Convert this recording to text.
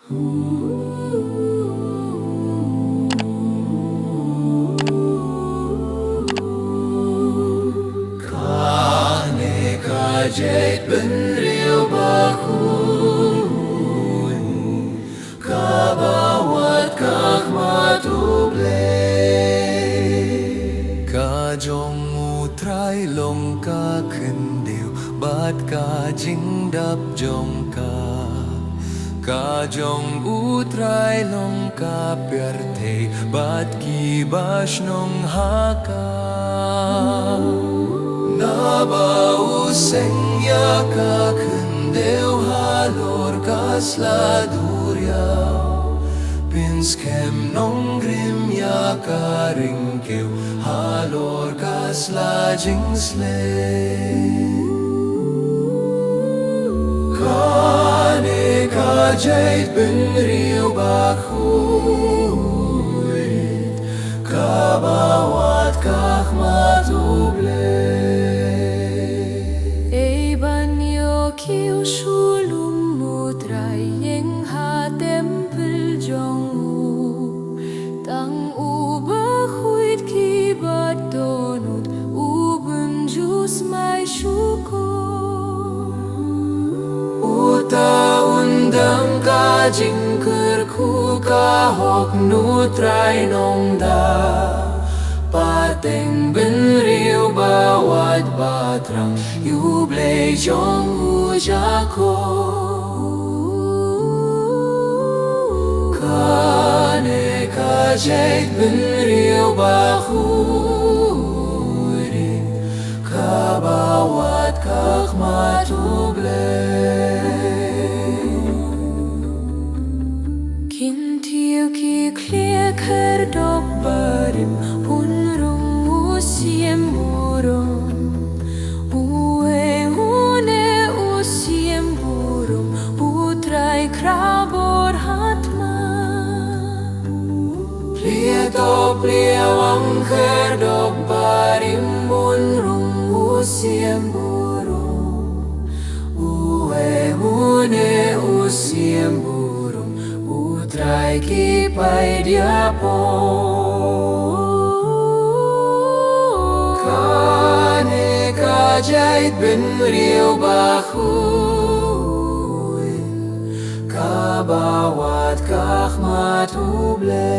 Kane kajait benriu bakun kabawat kakmatuble Kajong utray long ka kendiw bat kajing dap jong Kajong utray long ka perte bat kibas nong haka Nabauseng ya ka kendiw halor kasladuryaw Pinskem nong grim ya ka ringkew halor kaslajing Kane kajait benriu bakhuit kabawat kakmatuble Ei banyo kiu shulum mutray yeng ha tempel jong u tang u bakhuit ki bat donut u bunjus mai shuko Uta undang kajing kerku kahok nutray nong da Pateng benriu bawat batrang yuble jong ujako Kane kajait benriu bakhurit kabawat kakmatuble Kintiu ki clear kar dok barim punrung usiem burung Ue une usiem burung utray krabor hatma Plia to plia wang kar dok barim punrung usiem burung Ue une usiem burung Utray kipay diapo Kane kajait benriu bakhuit kabawat kakmatuble